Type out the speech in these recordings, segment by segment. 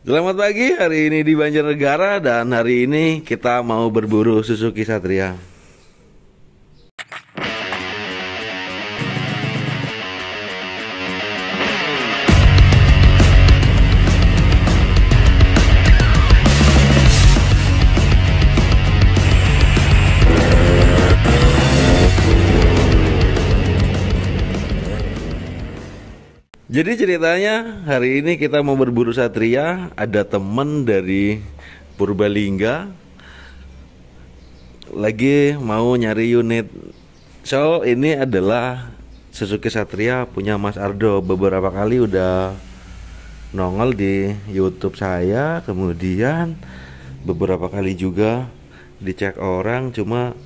Selamat pagi, hari ini di Banjarnegara dan hari ini kita mau berburu Suzuki Satria. Jadi ceritanya hari ini kita mau berburu Satria. Ada temen dari Purbalingga lagi mau nyari unit. So ini adalah Suzuki Satria punya Mas Ardo. Beberapa kali udah nongol di YouTube saya, kemudian beberapa kali juga dicek orang. Cuma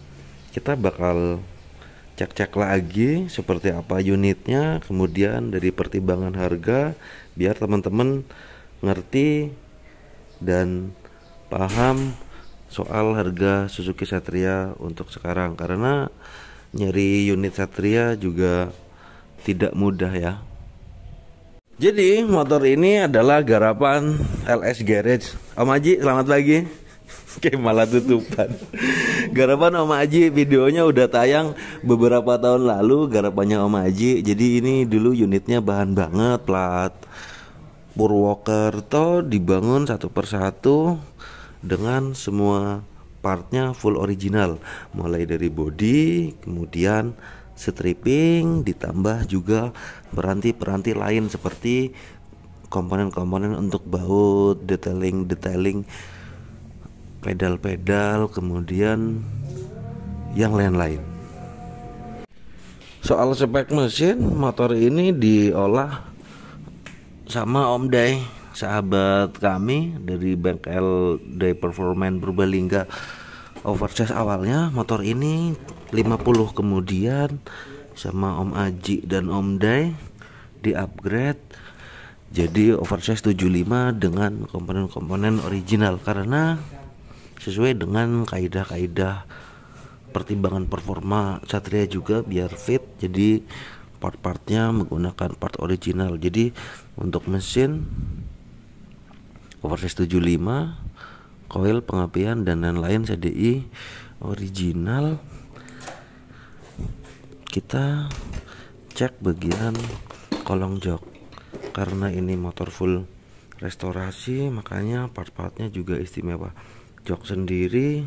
kita bakal cek-cek lagi seperti apa unitnya, kemudian dari pertimbangan harga biar teman-teman ngerti dan paham soal harga Suzuki Satria untuk sekarang, karena nyari unit Satria juga tidak mudah ya. Jadi motor ini adalah garapan LS Garage. Om Aji, selamat pagi. Kayak malah tutupan. Garapan Om Aji, videonya udah tayang beberapa tahun lalu, garapannya Om Aji. Jadi ini dulu unitnya bahan banget, plat Purwokerto, dibangun satu persatu dengan semua partnya full original, mulai dari bodi, kemudian stripping, ditambah juga peranti-peranti lain seperti komponen-komponen untuk baut, detailing pedal-pedal, kemudian yang lain-lain. Soal spek mesin, motor ini diolah sama Om Day, sahabat kami dari bengkel Day Performance Purbalingga. Oversize awalnya motor ini 50, kemudian sama Om Aji dan Om Day di upgrade jadi oversize 75 dengan komponen-komponen original, karena sesuai dengan kaidah-kaidah pertimbangan performa Satria juga biar fit. Jadi part-partnya menggunakan part original. Jadi untuk mesin oversize 75, coil, pengapian dan lain-lain CDI original. Kita cek bagian kolong jok, karena ini motor full restorasi makanya part-partnya juga istimewa. Jok sendiri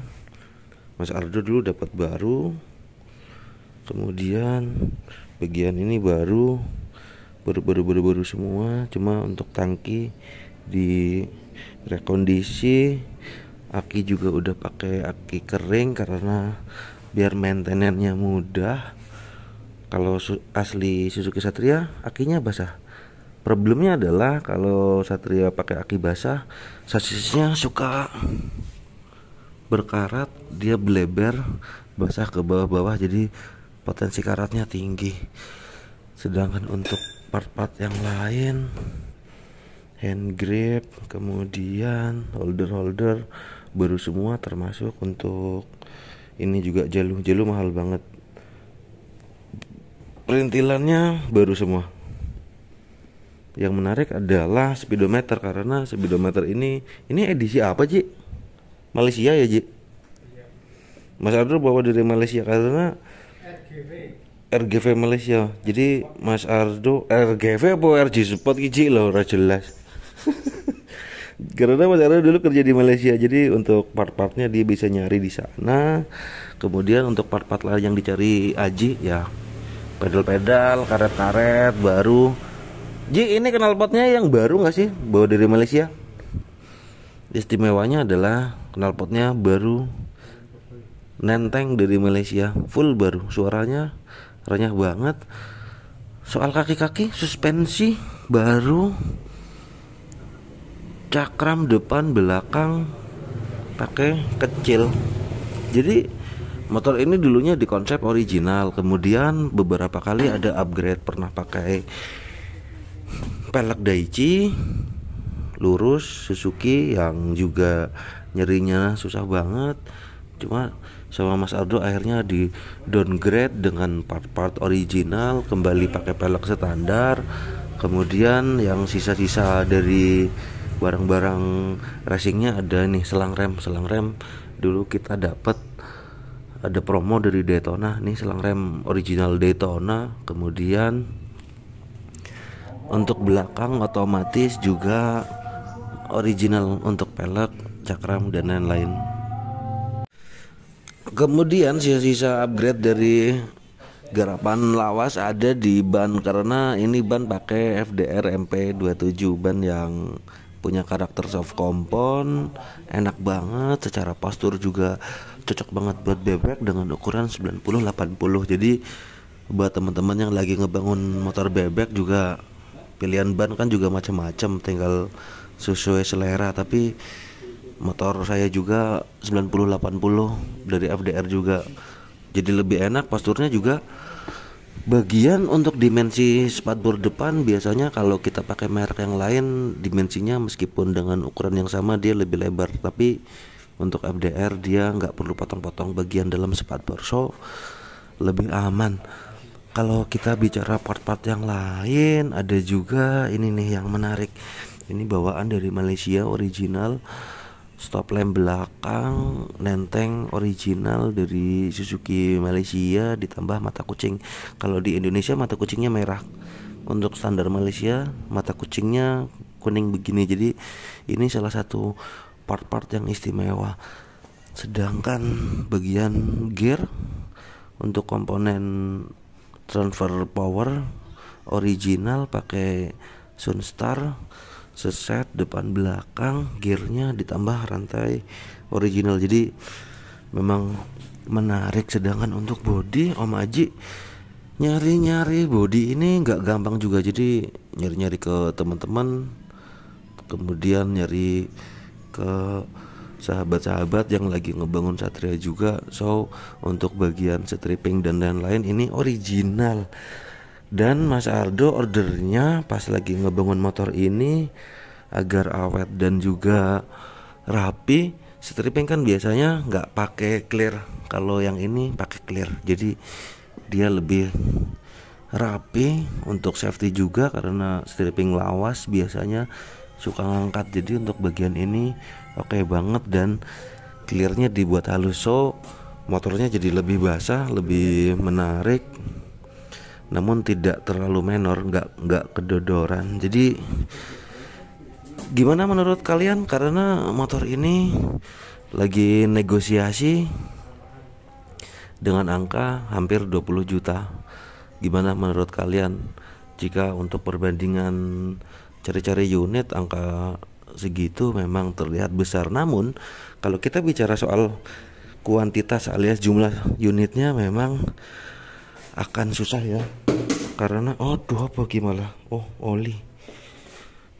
Mas Ardo dulu dapat baru, kemudian bagian ini baru semua. Cuma untuk tangki di rekondisi, aki juga udah pakai aki kering karena biar maintenance-nya mudah. Kalau asli Suzuki Satria akinya basah. Problemnya adalah kalau Satria pakai aki basah, sasisnya suka berkarat, dia bleber, basah ke bawah-bawah, jadi potensi karatnya tinggi. Sedangkan untuk part-part yang lain, hand grip, kemudian holder baru semua, termasuk untuk ini juga jalu mahal banget. Perintilannya baru semua. Yang menarik adalah speedometer, karena speedometer ini edisi apa, Ji? Malaysia ya, Ji? Mas Ardo bawa dari Malaysia karena RGV Malaysia. Jadi Mas Ardo RGV apa RG Sport Ji loh, ora jelas. Karena Mas Ardo dulu kerja di Malaysia, jadi untuk part-partnya dia bisa nyari di sana. Kemudian untuk part-part lain yang dicari Aji ya pedal-pedal, karet-karet baru. Ji, ini knalpotnya yang baru nggak sih bawa dari Malaysia? Istimewanya adalah knalpotnya baru, nenteng dari Malaysia, full baru, suaranya renyah banget. Soal kaki-kaki, suspensi baru, cakram depan belakang pakai kecil. Jadi motor ini dulunya di konsep original, kemudian beberapa kali ada upgrade. Pernah pakai pelek Daichi lurus Suzuki yang juga nyerinya susah banget. Cuma sama Mas Ardo akhirnya di downgrade dengan part-part original, kembali pakai pelek standar. Kemudian yang sisa-sisa dari barang-barang racingnya ada nih, selang rem dulu kita dapat, ada promo dari Daytona nih, selang rem original Daytona. Kemudian untuk belakang otomatis juga original untuk pelek, cakram dan lain-lain. Kemudian sisa-sisa upgrade dari garapan lawas ada di ban, karena ini ban pakai FDR MP27, ban yang punya karakter soft compound, enak banget, secara postur juga cocok banget buat bebek dengan ukuran 90-80. Jadi buat teman-teman yang lagi ngebangun motor bebek juga, pilihan ban kan juga macam-macam, tinggal sesuai selera. Tapi motor saya juga 90-80 dari FDR juga, jadi lebih enak, posturnya juga. Bagian untuk dimensi spatbor depan, biasanya kalau kita pakai merek yang lain dimensinya meskipun dengan ukuran yang sama dia lebih lebar, tapi untuk FDR dia nggak perlu potong-potong bagian dalam spatbor, so lebih aman. Kalau kita bicara part-part yang lain, ada juga ini nih yang menarik. Ini bawaan dari Malaysia original, stop lamp belakang nenteng original dari Suzuki Malaysia, ditambah mata kucing. Kalau di Indonesia mata kucingnya merah, untuk standar Malaysia mata kucingnya kuning begini. Jadi ini salah satu part-part yang istimewa. Sedangkan bagian gear untuk komponen transfer power original pakai Sunstar, seset depan belakang, gearnya ditambah rantai original, jadi memang menarik. Sedangkan untuk body, Om Aji nyari-nyari body ini nggak gampang juga, jadi nyari-nyari ke teman-teman, kemudian nyari ke sahabat-sahabat yang lagi ngebangun Satria juga. So untuk bagian stripping dan lain-lain ini original. Dan Mas Ardo ordernya pas lagi ngebangun motor ini agar awet dan juga rapi. Stripping kan biasanya nggak pakai clear, kalau yang ini pakai clear, jadi dia lebih rapi. Untuk safety juga, karena stripping lawas biasanya suka ngangkat, jadi untuk bagian ini oke banget, dan clearnya dibuat halus, so motornya jadi lebih basah, lebih menarik, namun tidak terlalu menor, nggak kedodoran. Jadi gimana menurut kalian? Karena motor ini lagi negosiasi dengan angka hampir 20 juta. Gimana menurut kalian? Jika untuk perbandingan cari-cari unit, angka segitu memang terlihat besar. Namun kalau kita bicara soal kuantitas alias jumlah unitnya, memang akan susah ya, karena apa gimana? Oli.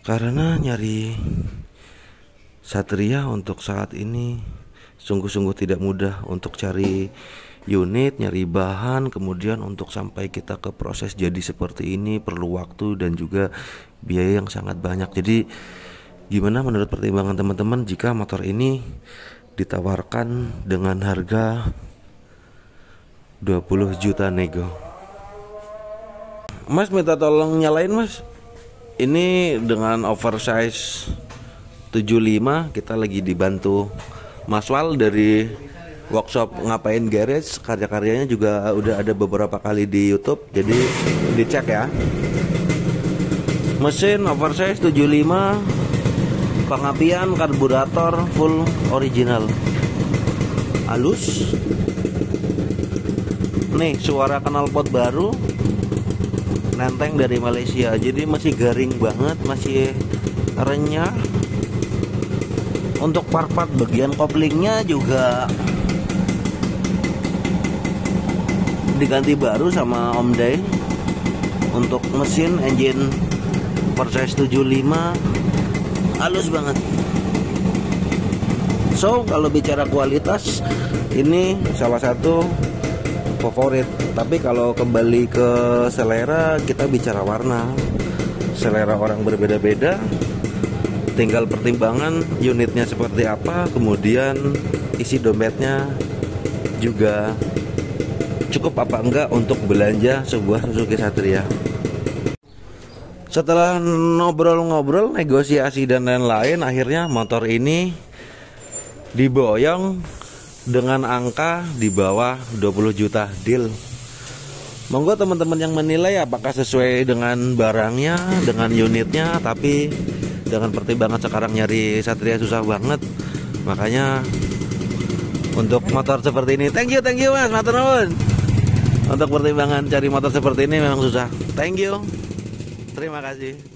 Karena nyari Satria untuk saat ini sungguh-sungguh tidak mudah. Untuk cari unit, nyari bahan, kemudian untuk sampai kita ke proses jadi seperti ini perlu waktu dan juga biaya yang sangat banyak. Jadi gimana menurut pertimbangan teman-teman jika motor ini ditawarkan dengan harga 20 juta nego? Mas minta tolong nyalain Mas. Ini dengan oversize 75, kita lagi dibantu Mas Wal dari workshop Ngapain Garage. Karya-karyanya juga udah ada beberapa kali di YouTube, jadi dicek ya. Mesin oversize 75, pengapian karburator full original, halus. Nih suara knalpot baru, nenteng dari Malaysia, jadi masih garing banget, masih renyah. Untuk part-part bagian koplingnya juga diganti baru sama Om Day. Untuk mesin engine oversize 75 halus banget. So kalau bicara kualitas, ini salah satu favorit. Tapi kalau kembali ke selera, kita bicara warna. Selera orang berbeda-beda, tinggal pertimbangan unitnya seperti apa, kemudian isi dompetnya juga cukup apa enggak untuk belanja sebuah Suzuki Satria. Setelah ngobrol-ngobrol, negosiasi dan lain-lain, akhirnya motor ini diboyong dengan angka di bawah 20 juta deal. Monggo teman-teman yang menilai apakah sesuai dengan barangnya, dengan unitnya. Tapi dengan pertimbangan sekarang nyari Satria susah banget, makanya untuk motor seperti ini, thank you mas, matur nuwun. Untuk pertimbangan cari motor seperti ini memang susah. Thank you, terima kasih.